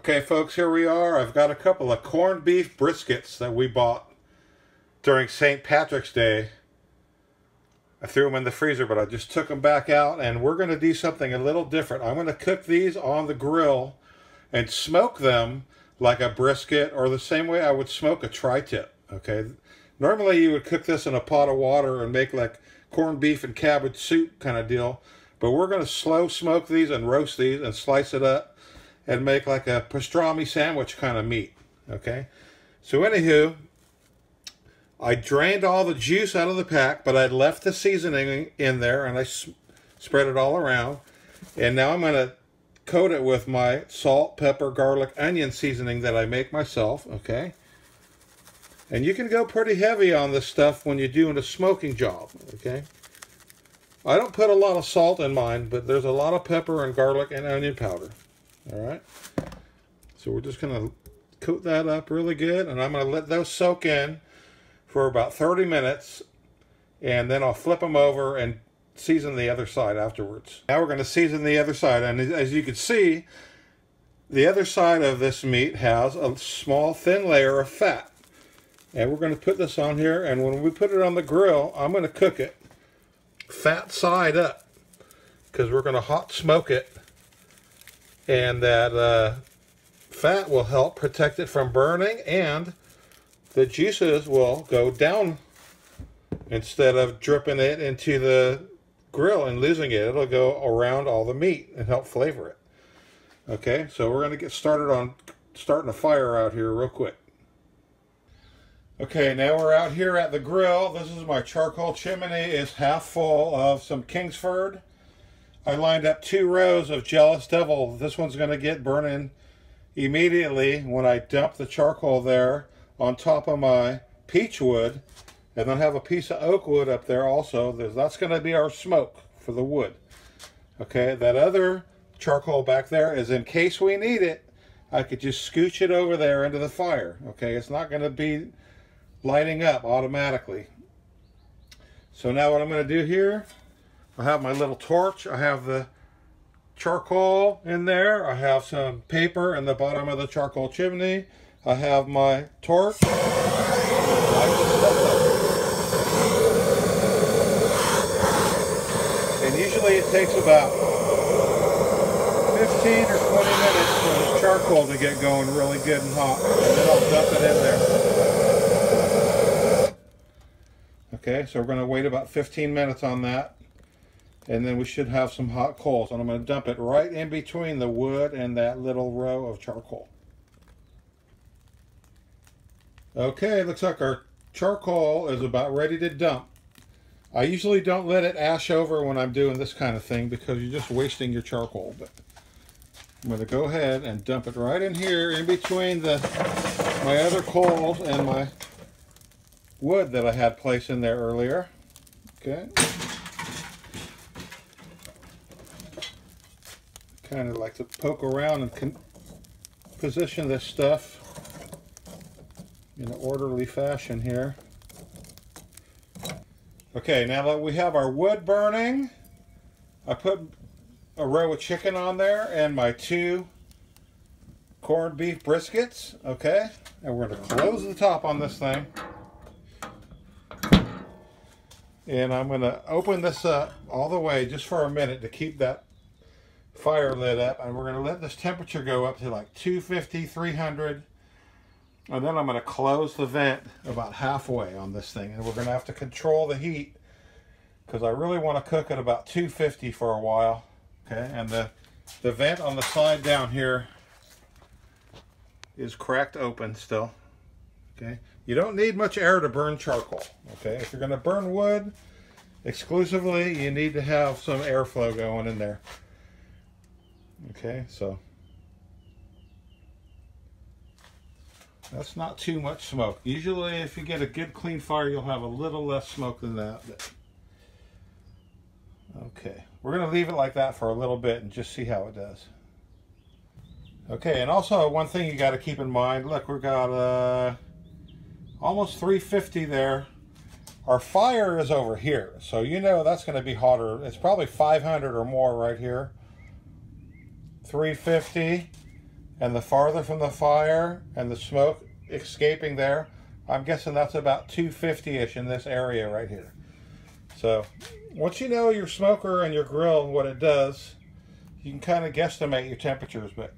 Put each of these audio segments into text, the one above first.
Okay folks, here we are. I've got a couple of corned beef briskets that we bought during St. Patrick's Day. I threw them in the freezer, but I just took them back out, and we're going to do something a little different. I'm going to cook these on the grill and smoke them like a brisket, or the same way I would smoke a tri-tip. Okay, normally you would cook this in a pot of water and make like corned beef and cabbage soup kind of deal, but we're going to slow smoke these and roast these and slice it up and make like a pastrami sandwich kind of meat. Okay, so anywho, I drained all the juice out of the pack, but I left the seasoning in there, and I spread it all around. And now I'm going to coat it with my salt, pepper, garlic, onion seasoning that I make myself. Okay, and you can go pretty heavy on this stuff when you're doing a smoking job. Okay, I don't put a lot of salt in mine, but there's a lot of pepper and garlic and onion powder. All right, so we're just going to coat that up really good, and I'm going to let those soak in for about 30 minutes, and then I'll flip them over and season the other side afterwards. Now we're going to season the other side, and as you can see, the other side of this meat has a small thin layer of fat, and we're going to put this on here, and when we put it on the grill, I'm going to cook it fat side up, because we're going to hot smoke it, and that fat will help protect it from burning, and the juices will go down instead of dripping it into the grill and losing it. It'll go around all the meat and help flavor it. Okay, so we're going to get started on starting a fire out here real quick. Okay, now we're out here at the grill. This is my charcoal chimney. It's half full of some Kingsford. I lined up 2 rows of Jealous Devil. This one's going to get burning immediately when I dump the charcoal there on top of my peach wood, and then have a piece of oak wood up there also. That's going to be our smoke for the wood. Okay, that other charcoal back there is in case we need it. I could just scooch it over there into the fire. Okay, it's not going to be lighting up automatically. So now what I'm going to do here, I have my little torch. I have the charcoal in there. I have some paper in the bottom of the charcoal chimney. I have my torch. And usually it takes about 15 or 20 minutes for the charcoal to get going really good and hot. And then I'll dump it in there. Okay, so we're going to wait about 15 minutes on that. And then we should have some hot coals. And I'm going to dump it right in between the wood and that little row of charcoal. Okay, looks like our charcoal is about ready to dump. I usually don't let it ash over when I'm doing this kind of thing because you're just wasting your charcoal. But I'm going to go ahead and dump it right in here in between my other coals and my wood that I had placed in there earlier. Okay. Kind of like to poke around and position this stuff in an orderly fashion here. Okay, now that we have our wood burning, I put a row of chicken on there and my 2 corned beef briskets. Okay, and we're going to close the top on this thing. And I'm going to open this up all the way just for a minute to keep that fire lit up, and we're going to let this temperature go up to like 250, 300, and then I'm going to close the vent about halfway on this thing, and we're going to have to control the heat because I really want to cook at about 250 for a while. Okay, and the vent on the side down here is cracked open still. Okay, you don't need much air to burn charcoal. Okay, if you're going to burn wood exclusively, you need to have some airflow going in there. Okay, so that's not too much smoke. Usually if you get a good clean fire, you'll have a little less smoke than that. But okay, we're going to leave it like that for a little bit and just see how it does. Okay, and also one thing you got to keep in mind, look, we've got almost 350 there. Our fire is over here, so you know that's going to be hotter. It's probably 500 or more right here. 350. and the farther from the fire and the smoke escaping there, I'm guessing that's about 250-ish in this area right here. So once you know your smoker and your grill and what it does, you can kind of guesstimate your temperatures, but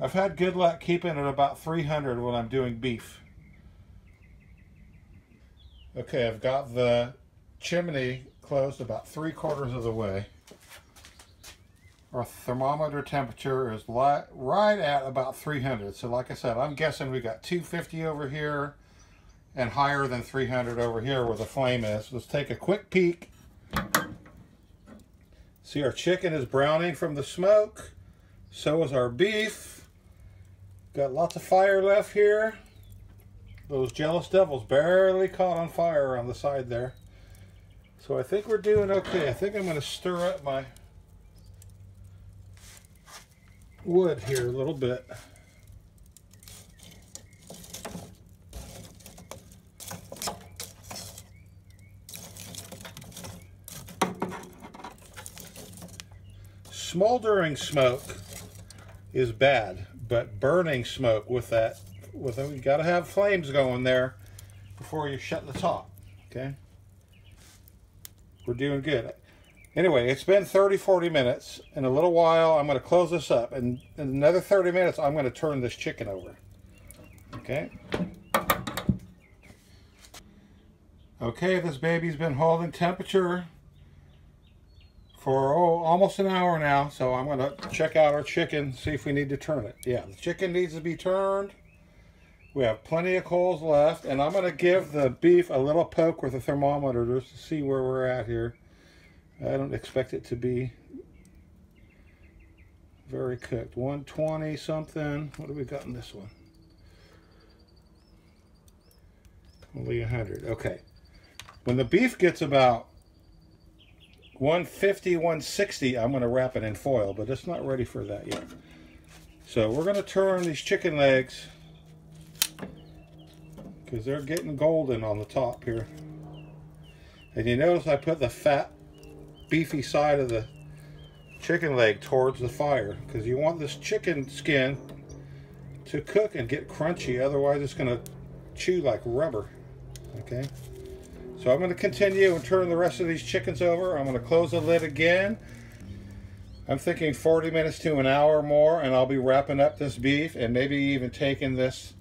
I've had good luck keeping it about 300 when I'm doing beef. Okay, I've got the chimney closed about 3/4 of the way. Our thermometer temperature is right at about 300. So like I said, I'm guessing we got 250 over here and higher than 300 over here where the flame is. Let's take a quick peek. See, our chicken is browning from the smoke. So is our beef. Got lots of fire left here. Those jealous devils barely caught on fire on the side there. So I think we're doing okay. I think I'm going to stir up my wood here a little bit. Smoldering smoke is bad, but burning smoke with you got to have flames going there before you shut the top. Okay, we're doing good. Anyway, it's been 30-40 minutes. In a little while, I'm going to close this up, and in another 30 minutes, I'm going to turn this chicken over. Okay. Okay, this baby's been holding temperature for almost an hour now, so I'm going to check out our chicken, see if we need to turn it. Yeah, the chicken needs to be turned. We have plenty of coals left, and I'm going to give the beef a little poke with a thermometer just to see where we're at here. I don't expect it to be very cooked. 120 something. What do we got in this one? Only 100. Okay. When the beef gets about 150, 160, I'm going to wrap it in foil, but it's not ready for that yet. So we're going to turn these chicken legs because they're getting golden on the top here. And you notice I put the fat, beefy side of the chicken leg towards the fire because you want this chicken skin to cook and get crunchy, otherwise it's going to chew like rubber. Okay, so I'm going to continue and turn the rest of these chickens over. I'm going to close the lid again. I'm thinking 40 minutes to an hour more, and I'll be wrapping up this beef and maybe even taking this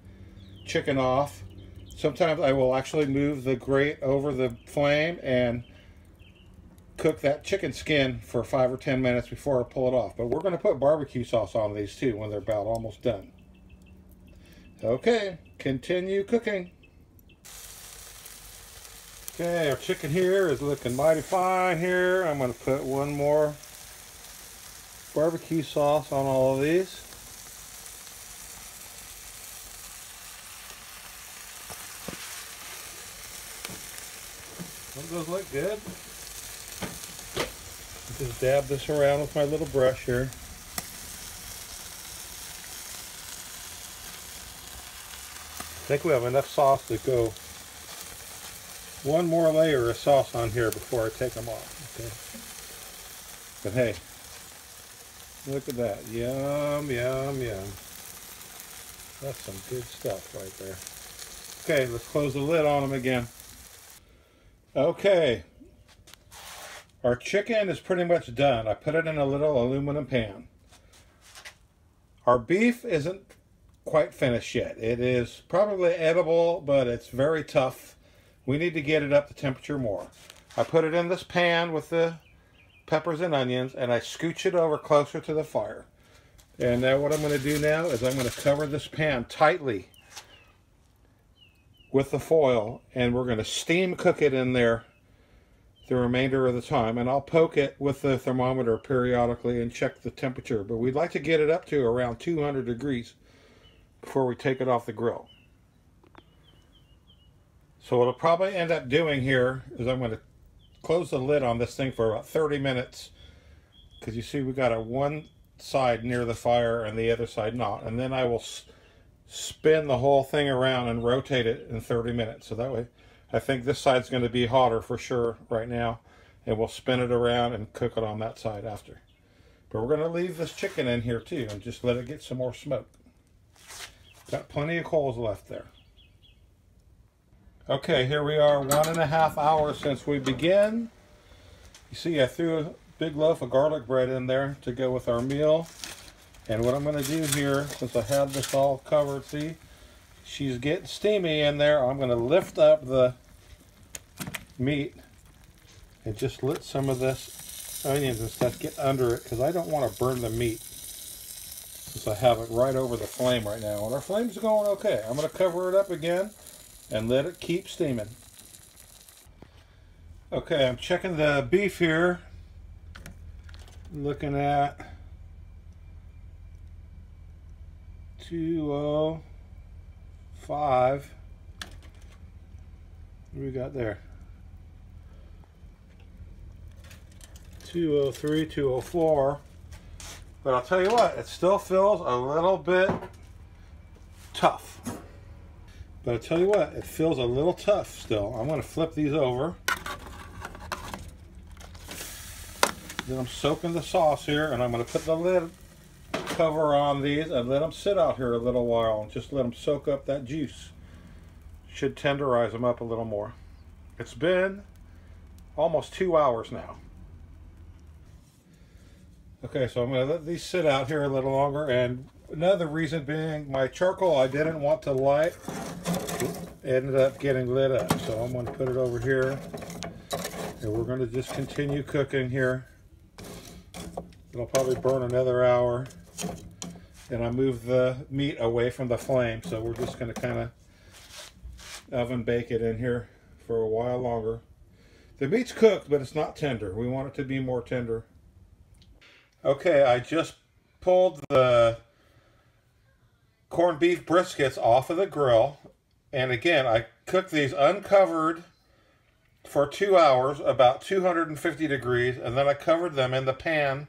chicken off. Sometimes I will actually move the grate over the flame and cook that chicken skin for 5 or 10 minutes before I pull it off. But we're going to put barbecue sauce on these too when they're about almost done. Okay, continue cooking. Okay, our chicken here is looking mighty fine here. I'm going to put one more barbecue sauce on all of these. Don't those look good? Just dab this around with my little brush here. I think we have enough sauce to go one more layer of sauce on here before I take them off. Okay. But hey, look at that. Yum, yum, yum. That's some good stuff right there. Okay, let's close the lid on them again. Okay. Our chicken is pretty much done. I put it in a little aluminum pan. Our beef isn't quite finished yet. It is probably edible, but it's very tough. We need to get it up to temperature more. I put it in this pan with the peppers and onions, and I scooch it over closer to the fire. And now what I'm going to do now is I'm going to cover this pan tightly with the foil, and we're going to steam cook it in there the remainder of the time, and I'll poke it with the thermometer periodically and check the temperature, but we'd like to get it up to around 200 degrees before we take it off the grill. So what I'll probably end up doing here is I'm going to close the lid on this thing for about 30 minutes because you see we got a one side near the fire and the other side not, and then I will spin the whole thing around and rotate it in 30 minutes, so that way I think this side's going to be hotter for sure right now, and we'll spin it around and cook it on that side after. But we're going to leave this chicken in here too and just let it get some more smoke. Got plenty of coals left there. Okay, here we are 1.5 hours since we began. You see, I threw a big loaf of garlic bread in there to go with our meal. And what I'm going to do here, since I have this all covered, see, she's getting steamy in there. I'm going to lift up the meat and just let some of this onions and stuff get under it, because I don't want to burn the meat since I have it right over the flame right now. And our flame's going okay. I'm going to cover it up again and let it keep steaming. Okay, I'm checking the beef here. Looking at 205. What do we got there? 203, 204. But I'll tell you what, it still feels a little bit tough. But I'll tell you what, it feels a little tough still. I'm going to flip these over. Then I'm soaking the sauce here, and I'm going to put the lid cover on these and let them sit out here a little while and just let them soak up that juice. Should tenderize them up a little more. It's been almost 2 hours now. Okay, so I'm going to let these sit out here a little longer, and another reason being my charcoal I didn't want to light ended up getting lit up. So I'm going to put it over here, and we're going to just continue cooking here. It'll probably burn another hour. And I move the meat away from the flame, so we're just going to kind of oven bake it in here for a while longer. The meat's cooked, but it's not tender. We want it to be more tender. Okay, I just pulled the corned beef briskets off of the grill. And again, I cooked these uncovered for 2 hours, about 250 degrees. And then I covered them in the pan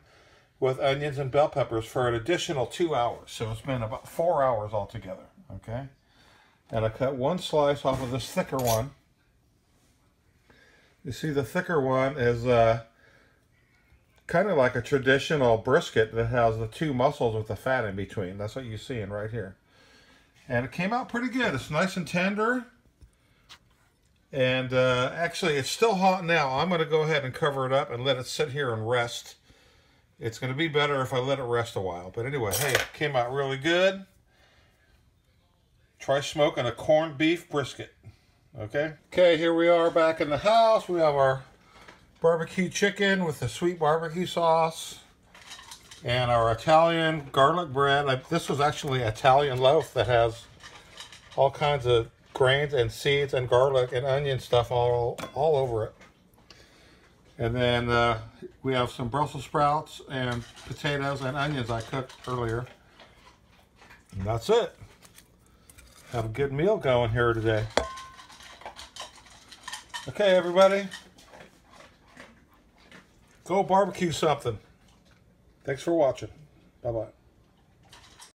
with onions and bell peppers for an additional 2 hours. So it's been about 4 hours altogether, okay? And I cut one slice off of this thicker one. You see, the thicker one is kind of like a traditional brisket that has the two muscles with the fat in between. That's what you're seeing right here. And it came out pretty good. It's nice and tender. And actually, it's still hot now. I'm going to go ahead and cover it up and let it sit here and rest. It's going to be better if I let it rest a while. But anyway, hey, it came out really good. Try smoking a corned beef brisket. Okay? Okay, here we are back in the house. We have our barbecue chicken with the sweet barbecue sauce. And our Italian garlic bread. This was actually an Italian loaf that has all kinds of grains and seeds and garlic and onion stuff all over it. And then we have some Brussels sprouts and potatoes and onions I cooked earlier. And that's it. Have a good meal going here today. Okay, everybody. Go barbecue something. Thanks for watching. Bye-bye.